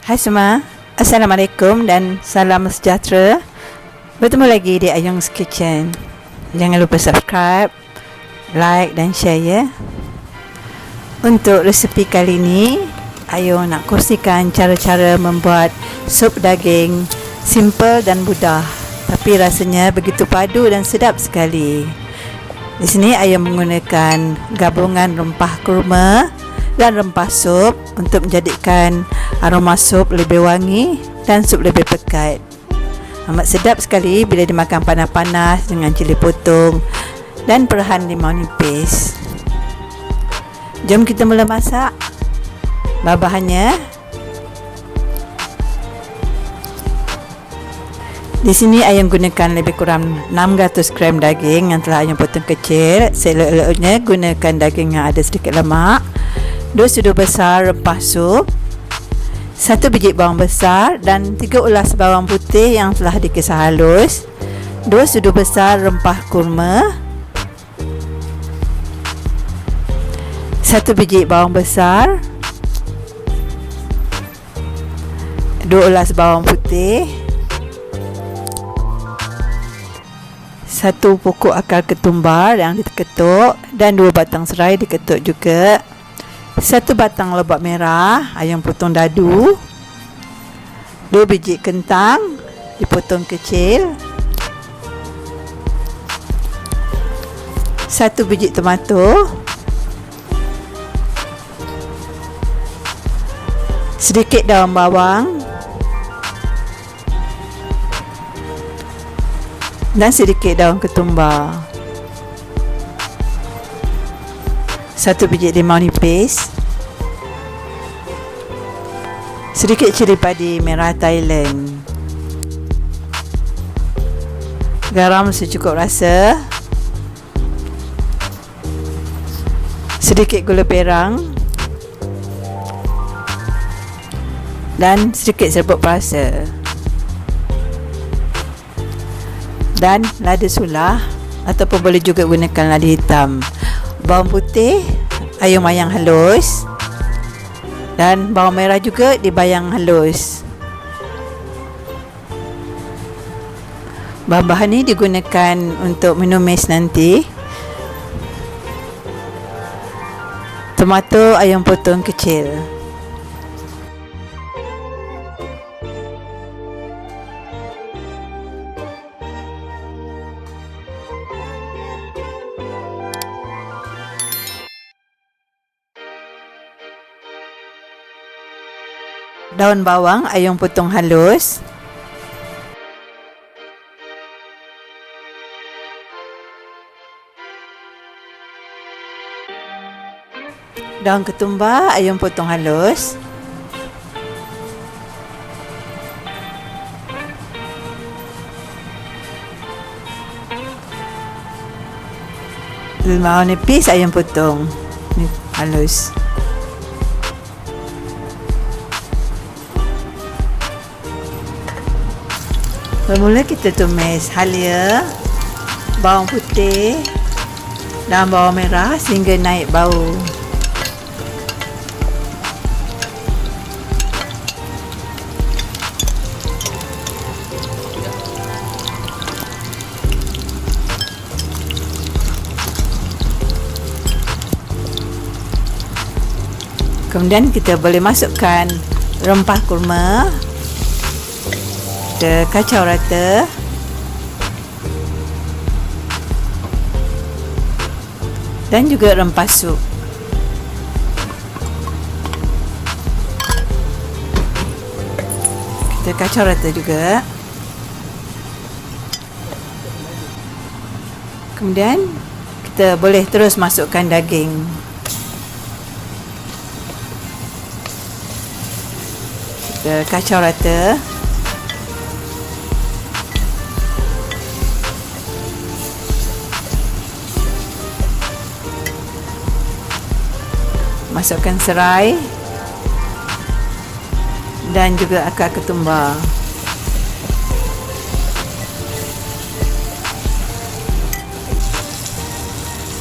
Hai semua, Assalamualaikum dan salam sejahtera. Bertemu lagi di Ayung's Kitchen. Jangan lupa subscribe, like dan share ya. Untuk resepi kali ini, Ayung nak kongsikan cara-cara membuat sup daging simple dan mudah, tapi rasanya begitu padu dan sedap sekali. Di sini Ayung menggunakan gabungan rempah kurma dan rempah sup untuk menjadikan aroma sup lebih wangi dan sup lebih pekat. Amat sedap sekali bila dimakan panas-panas dengan cili potong dan perahan limau nipis. Jom kita mula masak. Bahan-bahannya, di sini Ayung gunakan lebih kurang 600 gram daging yang telah Ayung potong kecil. Selok-eloknya gunakan daging yang ada sedikit lemak. 2 sudu besar rempah sup, 1 biji bawang besar dan 3 ulas bawang putih yang telah dikisar halus, 2 sudu besar rempah kurma, 1 biji bawang besar, 2 ulas bawang putih, 1 pokok akar ketumbar yang diketuk dan 2 batang serai diketuk juga, 1 batang lobak merah Ayung potong dadu, 2 biji kentang dipotong kecil, 1 biji tomato, sedikit daun bawang dan sedikit daun ketumbar, 1 biji limau nipis, sedikit cili padi merah Thailand, garam secukup rasa, sedikit gula perang dan sedikit serbuk perasa, dan lada sulah ataupun boleh juga gunakan lada hitam. Bawang putih Ayung bayang halus dan bawang merah juga dibayang halus. Bahan-bahan ini digunakan untuk menumis nanti. Tomato Ayung potong kecil. Daun bawang Ayung potong halus. Daun ketumbar Ayung potong halus. Limau nipis Ayung potong halus. Bermula kita tumis halia, bawang putih dan bawang merah sehingga naik bau. Kemudian kita boleh masukkan rempah kurma. Kita kacau rata. Dan juga rempah sup. Kita kacau rata juga. Kemudian kita boleh terus masukkan daging. Kita kacau rata. Masukkan serai dan juga akar ketumbar.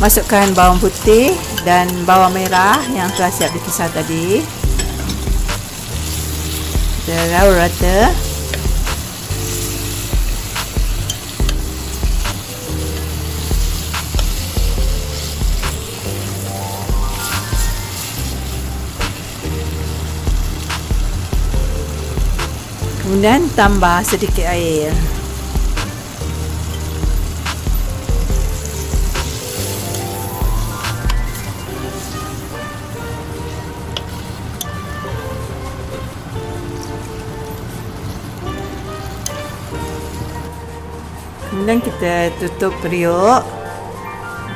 Masukkan bawang putih dan bawang merah yang telah siap dikisar tadi. Raut rata. Kemudian tambah sedikit air. Kemudian kita tutup periuk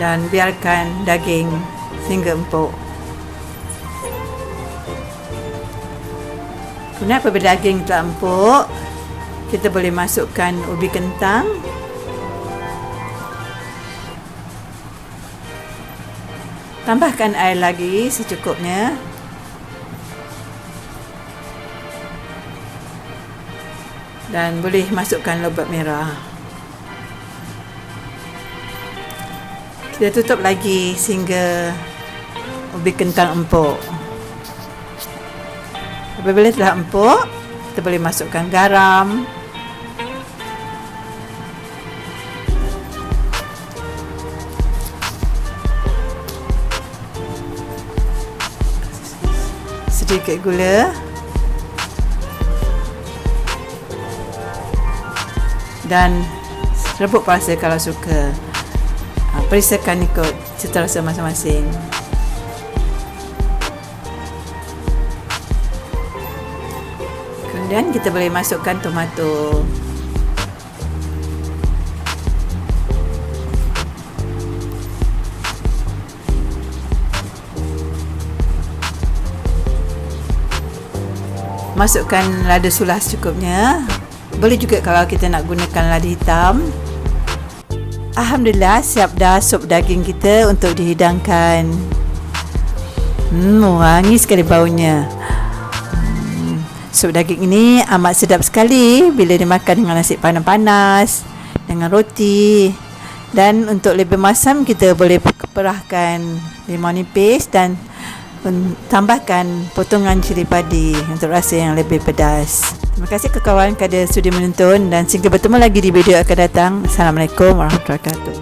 dan biarkan daging sehingga empuk. Kemudian apabila daging telah empuk, kita boleh masukkan ubi kentang, tambahkan air lagi secukupnya, dan boleh masukkan lobak merah. Kita tutup lagi sehingga ubi kentang empuk. Apabila telah empuk, kita boleh masukkan garam, sedikit gula, dan serbuk parsley kalau suka. Perisakan ikut seterasa masing-masing. Kemudian kita boleh masukkan tomato. Masukkan lada sulah secukupnya. Boleh juga kalau kita nak gunakan lada hitam. Alhamdulillah, siap dah sup daging kita untuk dihidangkan. Wangi sekali baunya. Sup daging ini amat sedap sekali bila dimakan dengan nasi panas-panas, dengan roti. Dan untuk lebih masam, kita boleh perahkan limau nipis dan tambahkan potongan cili padi untuk rasa yang lebih pedas. Terima kasih kawan-kawan kerana sudi menonton, dan sehingga bertemu lagi di video akan datang. Assalamualaikum warahmatullahi wabarakatuh.